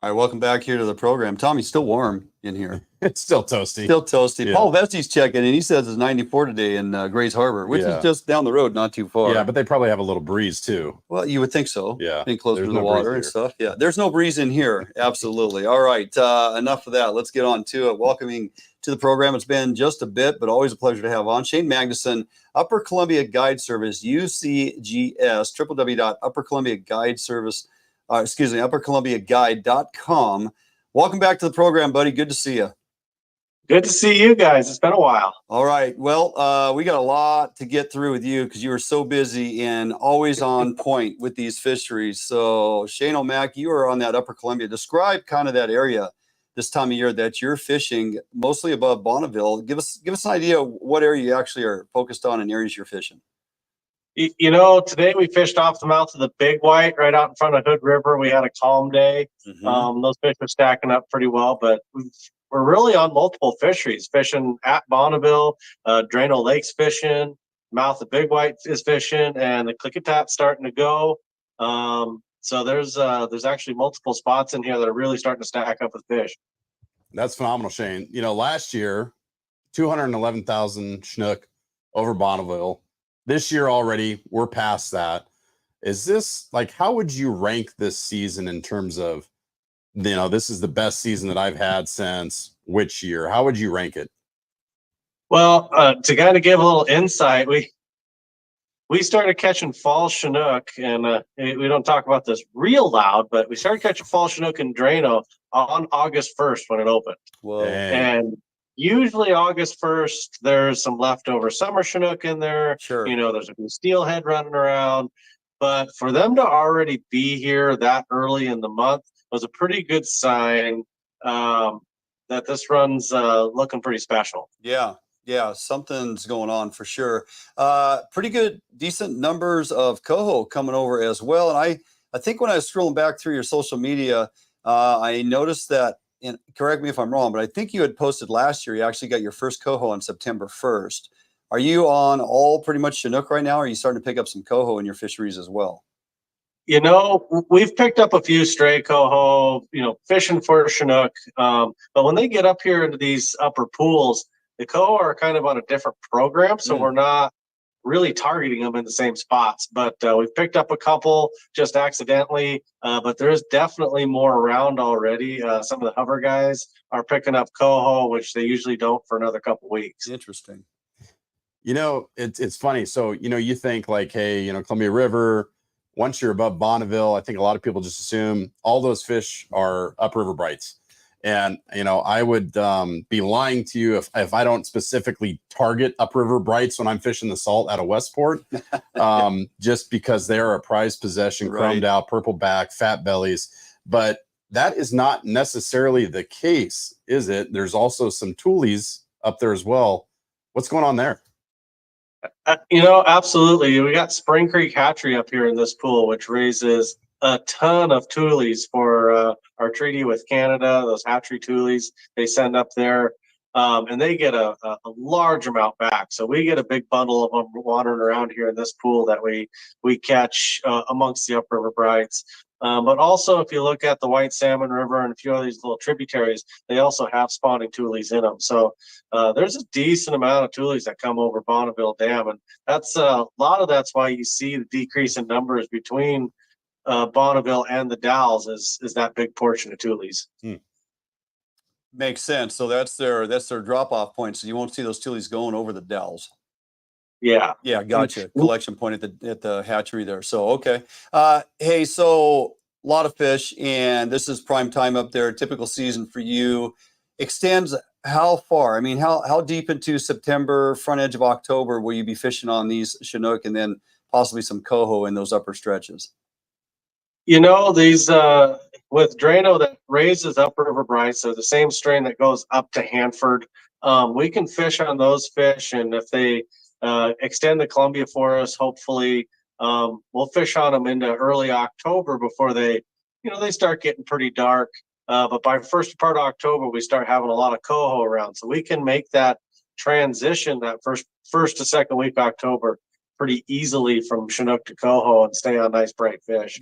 All right, welcome back here to the program. Tommy's still warm in here. It's still toasty. Still toasty. Yeah. Paul Vestie's checking in. He says it's 94 today in Grays Harbor, which is just down the road, not too far. Yeah, but they probably have a little breeze too. Well, you would think so. Yeah. Being close to There's the no water breeze and here. stuff. Yeah. There's no breeze in here. Absolutely. All right. Enough of that. Let's get on to it. Welcoming to the program. It's been just a bit, but always a pleasure to have on Shane Magnuson, Upper Columbia Guide Service, UCGS, uppercolumbiaguide.com. Welcome back to the program, buddy. Good to see you. Good to see you guys. It's been a while. All right. Well, we got a lot to get through with you because you were so busy and always on point with these fisheries. So, Shane O'Mac, you are on that Upper Columbia. Describe kind of that area this time of year that you're fishing, mostly above Bonneville. Give us an idea of what area you actually are focused on and areas you're fishing. You know, today we fished off the mouth of the Big White right out in front of Hood River. We had a calm day. Those fish are stacking up pretty well, but we're really on multiple fisheries, fishing at Bonneville, Drano Lake's fishing, mouth of Big White is fishing, and the Klickitat's starting to go. So there's actually multiple spots in here that are really starting to stack up with fish. That's phenomenal, Shane. You know, last year, 211,000 Chinook over Bonneville. This year already, we're past that. Is this like, how would you rank this season in terms of, you know, this is the best season that I've had since which year? How would you rank it? Well, to kind of give a little insight, we started catching fall Chinook, and we don't talk about this real loud, but we started catching fall Chinook in Drano on August 1st when it opened. Whoa. And usually August 1st, there's some leftover summer Chinook in there. Sure. You know, there's a few steelhead running around. But for them to already be here that early in the month was a pretty good sign that this run's looking pretty special. Yeah, something's going on for sure. Pretty good, decent numbers of coho coming over as well. And I think when I was scrolling back through your social media, I noticed that, and correct me if I'm wrong, but I think you had posted last year, you actually got your first coho on September 1st. Are you on all pretty much Chinook right now? Or are you starting to pick up some coho in your fisheries as well? You know, we've picked up a few stray coho, you know, fishing for Chinook. But when they get up here into these upper pools, the coho are kind of on a different program. So we're not really targeting them in the same spots. But we've picked up a couple just accidentally. But there's definitely more around already. Some of the hover guys are picking up coho, which they usually don't for another couple weeks. Interesting. You know, it's funny. So, you know, you think like, hey, you know, Columbia River, once you're above Bonneville, I think a lot of people just assume all those fish are upriver brights. And, you know, I would be lying to you if I don't specifically target upriver brights when I'm fishing the salt out of Westport, just because they're a prized possession, chromed out, purple back, fat bellies. But that is not necessarily the case, is it? There's also some toolies up there as well. What's going on there? You know, absolutely. We got Spring Creek Hatchery up here in this pool, which raises a ton of toolies for our treaty with Canada. Those hatchery toolies they send up there, and they get a large amount back. So we get a big bundle of them wandering around here in this pool that we catch amongst the upriver brights. But also, if you look at the White Salmon River and a few of these little tributaries, they also have spawning toolies in them. So there's a decent amount of toolies that come over Bonneville Dam, and that's a lot of that's why you see the decrease in numbers between Bonneville and the Dalles is that big portion of toolies. Makes sense. So that's their drop off point. So you won't see those toolies going over the Dalles. Yeah. Gotcha. Collection point at the hatchery there. So okay. Hey, so a lot of fish, and this is prime time up there. Typical season for you extends how far? I mean, how deep into September, front edge of October will you be fishing on these Chinook and then possibly some coho in those upper stretches? You know, these with Drano that raises upriver brine, so the same strain that goes up to Hanford, we can fish on those fish, and if they extend the Columbia for us, hopefully we'll fish on them into early October before they start getting pretty dark. But by first part of October, we start having a lot of coho around, so we can make that transition that first to second week of October pretty easily from Chinook to coho and stay on nice bright fish.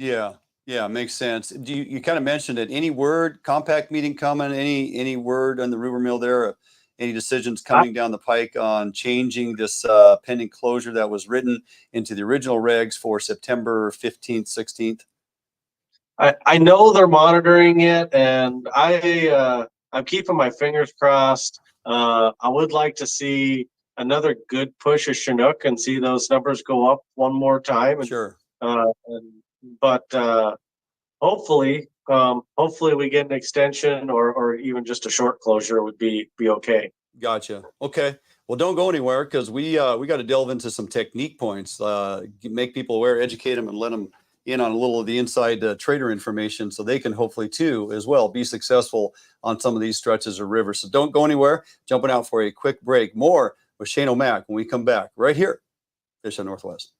Yeah, makes sense. You kind of mentioned it. Any word, compact meeting coming? Any word on the rumor mill there? Any decisions coming down the pike on changing this pending closure that was written into the original regs for September 15th, 16th? I know they're monitoring it, and I'm keeping my fingers crossed. I would like to see another good push of Chinook and see those numbers go up one more time. And, sure. But hopefully we get an extension or even just a short closure would be okay. Gotcha. Okay. Well, don't go anywhere, because we got to delve into some technique points, make people aware, educate them, and let them in on a little of the inside trader information, so they can hopefully too as well be successful on some of these stretches of rivers. So don't go anywhere. Jumping out for a quick break. More with Shane O'Mac when we come back right here, Fish on Northwest.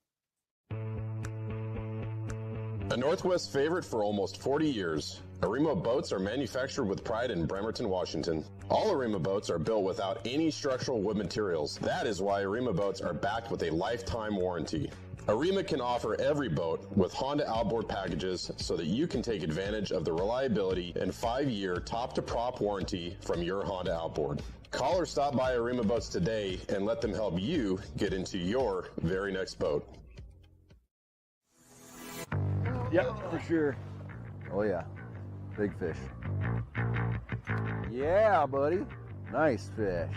A Northwest favorite for almost 40 years, Arima boats are manufactured with pride in Bremerton, Washington. All Arima boats are built without any structural wood materials. That is why Arima boats are backed with a lifetime warranty. Arima can offer every boat with Honda outboard packages so that you can take advantage of the reliability and 5-year top-to-prop warranty from your Honda outboard. Call or stop by Arima Boats today and let them help you get into your very next boat. Yep, for sure. Oh yeah, big fish. Yeah, buddy. Nice fish.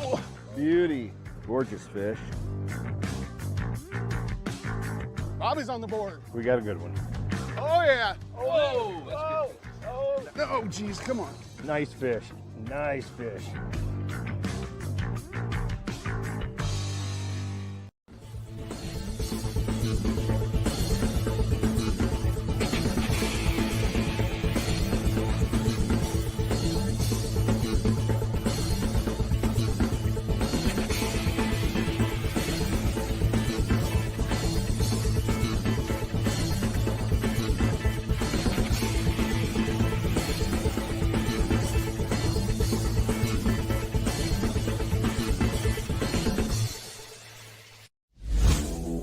Oh, beauty. Gorgeous fish. Bobby's on the board. We got a good one. Oh yeah. Oh, No, geez, come on. Nice fish. Nice fish.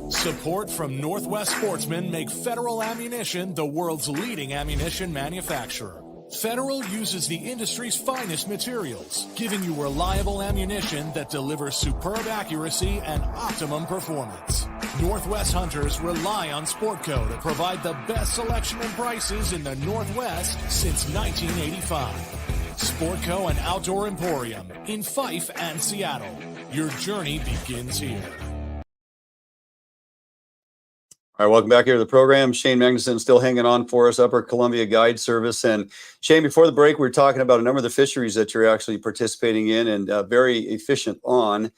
Support from Northwest Sportsmen make Federal Ammunition the world's leading ammunition manufacturer. Federal uses the industry's finest materials, giving you reliable ammunition that delivers superb accuracy and optimum performance. Northwest hunters rely on Sportco to provide the best selection and prices in the Northwest since 1985. Sportco and Outdoor Emporium in Fife and Seattle. Your journey begins here. All right, welcome back here to the program. Shane Magnuson still hanging on for us, Upper Columbia Guide Service. And Shane, before the break, we were talking about a number of the fisheries that you're actually participating in and very efficient on.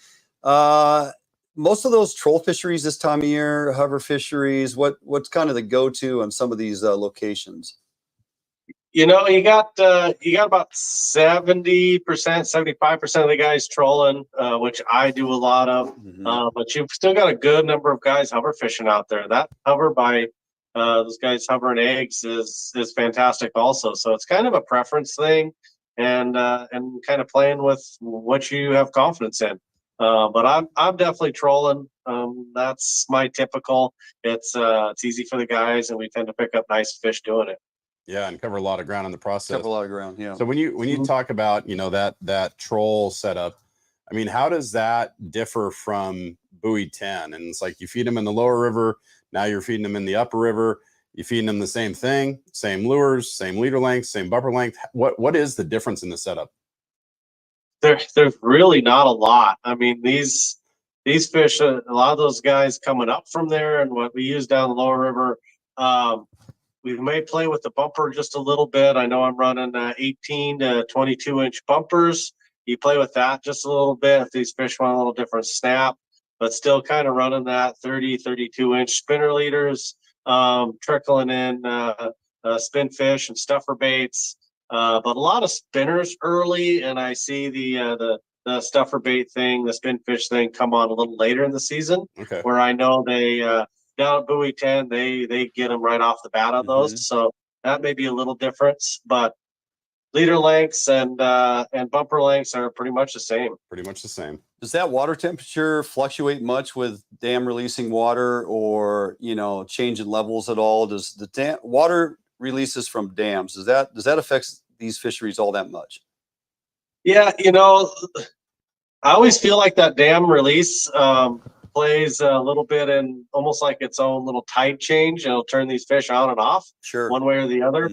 Most of those troll fisheries this time of year, hover fisheries, what's kind of the go-to on some of these locations? You know, you got about 70%, 75% of the guys trolling, which I do a lot of. But you've still got a good number of guys hover fishing out there. That hover by those guys hovering eggs is fantastic also. So it's kind of a preference thing, and kind of playing with what you have confidence in. But I'm definitely trolling. That's my typical. It's easy for the guys, and we tend to pick up nice fish doing it. Yeah, and cover a lot of ground in the process. Cover a lot of ground, yeah. So when you talk about, you know, that troll setup, I mean, how does that differ from buoy 10? And it's like you feed them in the lower river, now you're feeding them in the upper river. You feeding them the same thing, same lures, same leader length, same bumper length. What is the difference in the setup? There's really not a lot. I mean, these fish, a lot of those guys coming up from there, and what we use down the lower river. We may play with the bumper just a little bit. I know I'm running 18 to 22 inch bumpers. You play with that just a little bit if these fish want a little different snap, but still kind of running that 30, 32 inch spinner leaders. trickling in spinfish and stuffer baits, but a lot of spinners early. And I see the stuffer bait thing, the spinfish thing come on a little later in the season, where I know they down at buoy 10, they get them right off the bat on those. So that may be a little difference, but leader lengths and bumper lengths are pretty much the same. Pretty much the same. Does that water temperature fluctuate much with dam releasing water, or change in levels at all? Does the water releases from dams, does that affect these fisheries all that much? Yeah, I always feel like that dam release plays a little bit in almost like its own little tide change. It'll turn these fish on and off, one way or the other.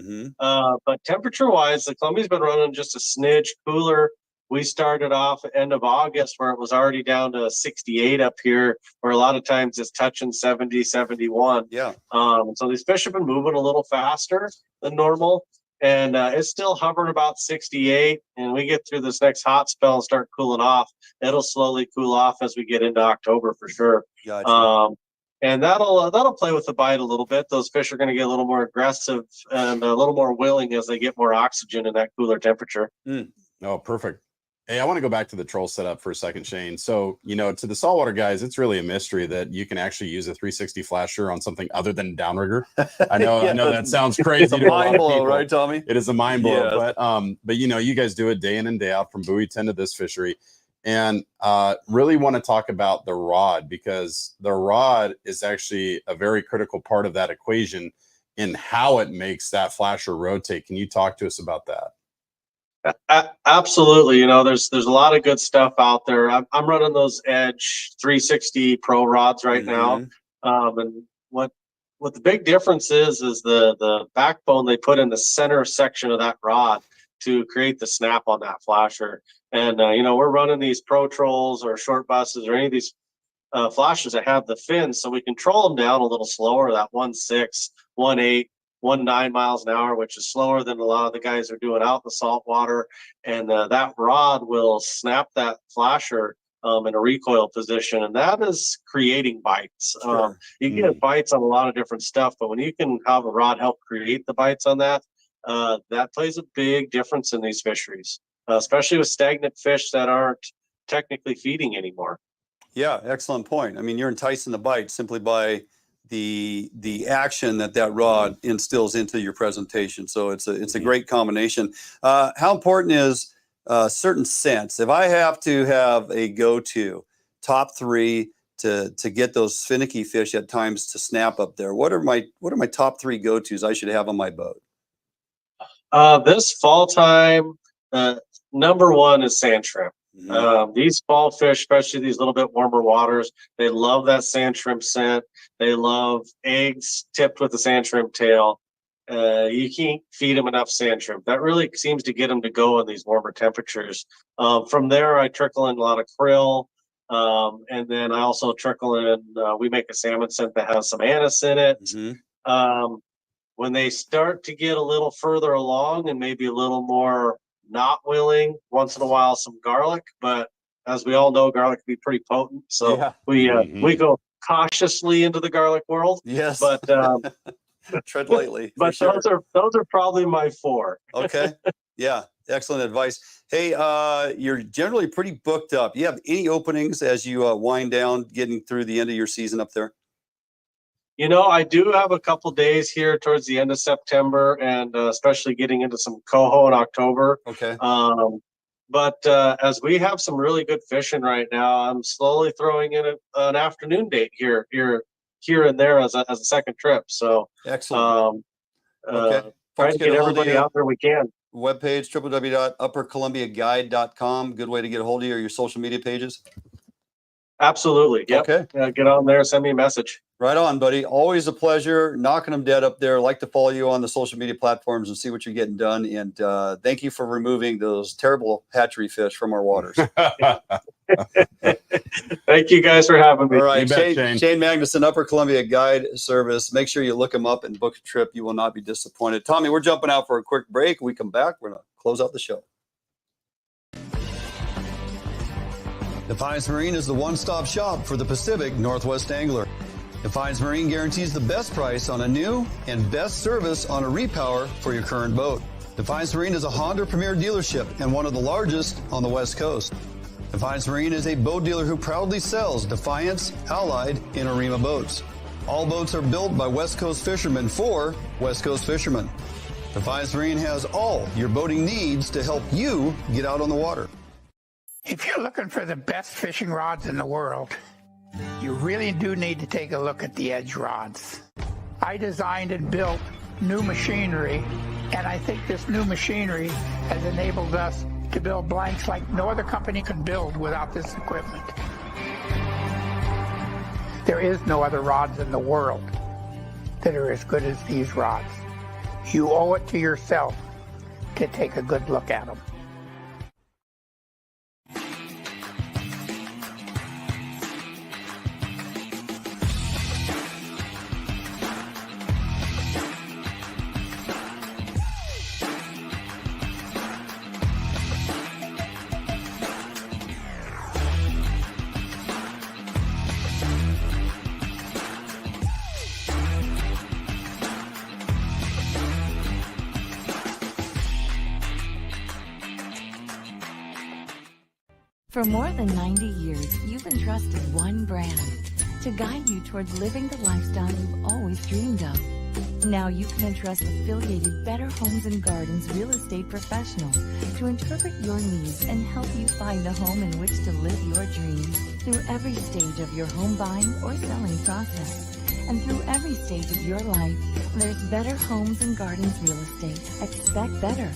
But temperature-wise, the Columbia's been running just a smidge cooler. We started off at end of August where it was already down to 68 up here, where a lot of times it's touching 70, 71. Yeah. So these fish have been moving a little faster than normal. And it's still hovering about 68. And we get through this next hot spell and start cooling off. It'll slowly cool off as we get into October for sure. Gotcha. And that'll play with the bite a little bit. Those fish are going to get a little more aggressive and a little more willing as they get more oxygen in that cooler temperature. Oh, perfect. Hey, I want to go back to the troll setup for a second, Shane. So, to the saltwater guys, it's really a mystery that you can actually use a 360 flasher on something other than Downrigger. I know that sounds crazy. It's a mind blow, right, Tommy? It is a mind blow, Yes. but you guys do it day in and day out from buoy 10 to this fishery, and really want to talk about the rod, because the rod is actually a very critical part of that equation in how it makes that flasher rotate. Can you talk to us about that? Absolutely. There's a lot of good stuff out there. I'm running those Edge 360 Pro rods right now. And what the big difference is the backbone they put in the center section of that rod to create the snap on that flasher. And, we're running these Pro Trolls or short buses or any of these flashers that have the fins, so we control them down a little slower, that 1.6, 1.8, 1.9 miles an hour, which is slower than a lot of the guys are doing out in the salt water. And that rod will snap that flasher in a recoil position, and that is creating bites. You get bites on a lot of different stuff, but when you can have a rod help create the bites on that, that plays a big difference in these fisheries, especially with stagnant fish that aren't technically feeding anymore. Yeah, excellent point. I mean, you're enticing the bite simply by the action that rod instills into your presentation. So it's a great combination. How important is certain scents? If I have to have a go-to top three to get those finicky fish at times to snap up there, what are my top three go-tos I should have on my boat? This fall time, number one is sand shrimp. These fall fish, especially these little bit warmer waters, they love that sand shrimp scent. They love eggs tipped with the sand shrimp tail. You can't feed them enough sand shrimp. That really seems to get them to go in these warmer temperatures. From there, I trickle in a lot of krill. And then I also trickle in, we make a salmon scent that has some anise in it. When they start to get a little further along and maybe a little more not willing, once in a while some garlic, but as we all know, garlic can be pretty potent, so we go cautiously into the garlic world. Yes, but tread lightly. But those are probably my four. Okay, yeah, excellent advice. Hey, you're generally pretty booked up. You have any openings as you wind down, getting through the end of your season up there? I do have a couple days here towards the end of September, and especially getting into some coho in October. Okay. But as we have some really good fishing right now, I'm slowly throwing in an afternoon date here and there as a second trip. So excellent. Okay. Trying to get everybody out there we can. Webpage www.uppercolumbiaguide.com. Good way to get a hold of you, or your social media pages. Absolutely. Yep. Okay. Get on there, send me a message. Right on, buddy. Always a pleasure. Knocking them dead up there. Like to follow you on the social media platforms and see what you're getting done. And thank you for removing those terrible hatchery fish from our waters. Thank you guys for having me. All right, Shane Magnuson, Upper Columbia Guide Service. Make sure you look him up and book a trip. You will not be disappointed. Tommy, we're jumping out for a quick break. When we come back, we're going to close out the show. Defiance Marine is the one-stop shop for the Pacific Northwest angler. Defiance Marine guarantees the best price on a new and best service on a repower for your current boat. Defiance Marine is a Honda Premier dealership and one of the largest on the West Coast. Defiance Marine is a boat dealer who proudly sells Defiance, Allied, and Arima boats. All boats are built by West Coast fishermen for West Coast fishermen. Defiance Marine has all your boating needs to help you get out on the water. If you're looking for the best fishing rods in the world, you really do need to take a look at the edge rods. I designed and built new machinery, and I think this new machinery has enabled us to build blanks like no other company could build without this equipment. There is no other rods in the world that are as good as these rods. You owe it to yourself to take a good look at them. For more than 90 years, you've entrusted one brand to guide you towards living the lifestyle you've always dreamed of. Now you can entrust affiliated Better Homes and Gardens real estate professionals to interpret your needs and help you find a home in which to live your dreams through every stage of your home buying or selling process. And through every stage of your life, there's Better Homes and Gardens real estate. Expect better.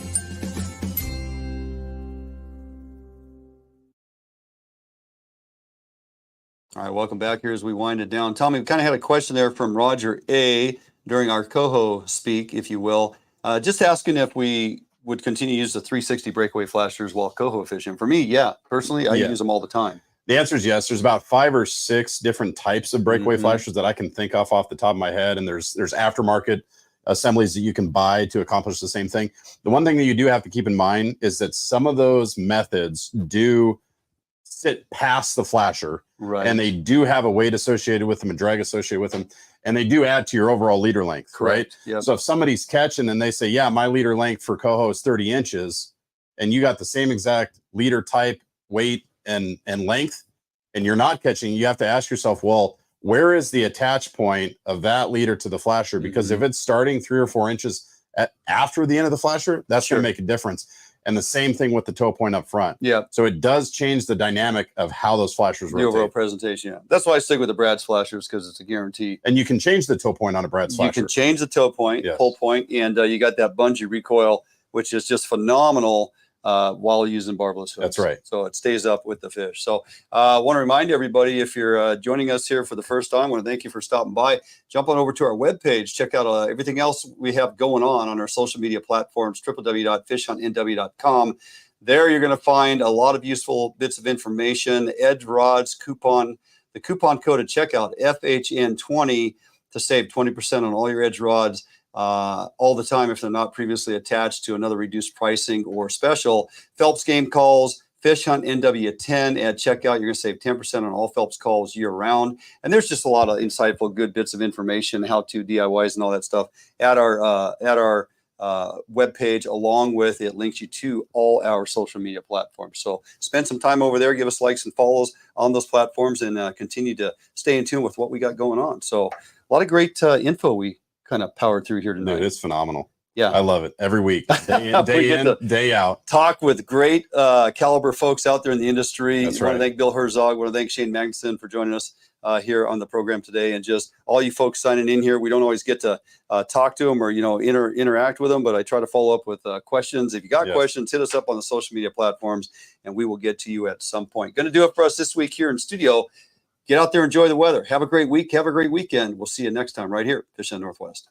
All right, welcome back here as we wind it down. Tommy, we kind of had a question there from Roger A. during our coho speak, if you will, just asking if we would continue to use the 360 breakaway flashers while coho fishing. For me, yeah, personally, I use them all the time. The answer is yes. There's about 5 or 6 different types of breakaway flashers that I can think off the top of my head, and there's aftermarket assemblies that you can buy to accomplish the same thing. The one thing that you do have to keep in mind is that some of those methods do sit past the flasher, right? And they do have a weight associated with them, a drag associated with them, and they do add to your overall leader length, Correct. right? Yep. So if somebody's catching and they say, yeah, my leader length for coho is 30 inches, and you got the same exact leader type, weight, and length, and you're not catching, you have to ask yourself, well, where is the attach point of that leader to the flasher? Because if it's starting 3 or 4 inches after the end of the flasher, that's going to make a difference. And the same thing with the toe point up front. Yeah. So it does change the dynamic of how those flashers rotate. The overall presentation, yeah. That's why I stick with the Brad's flashers, because it's a guarantee. And you can change the toe point on a Brad's flasher. You can change the toe point, pull point, and you got that bungee recoil, which is just phenomenal while using barbless hooks. That's right. So it stays up with the fish. So I want to remind everybody, if you're joining us here for the first time, I want to thank you for stopping by. Jump on over to our webpage. Check out everything else we have going on our social media platforms, www.fishhuntnw.com. There you're going to find a lot of useful bits of information, edge rods, coupon, the coupon code at checkout, FHN20, to save 20% on all your edge rods. All the time if they're not previously attached to another reduced pricing or special. Phelps game calls, Fish Hunt NW10 at checkout. You're going to save 10% on all Phelps calls year round. And there's just a lot of insightful, good bits of information, how-to DIYs and all that stuff at our webpage, along with it links you to all our social media platforms. So spend some time over there, give us likes and follows on those platforms, and continue to stay in tune with what we got going on. So a lot of great info we kind of powered through here tonight. Dude, it's phenomenal. Yeah, I love it every week, day in, day out. Talk with great caliber folks out there in the industry. That's I want right. to thank Bill Herzog. I want to thank Shane Magnuson for joining us here on the program today, and just all you folks signing in here. We don't always get to talk to them or interact with them, but I try to follow up with questions. If you got questions, hit us up on the social media platforms, and we will get to you at some point. Going to do it for us this week here in studio. Get out there, enjoy the weather. Have a great week. Have a great weekend. We'll see you next time right here, Fish on Northwest.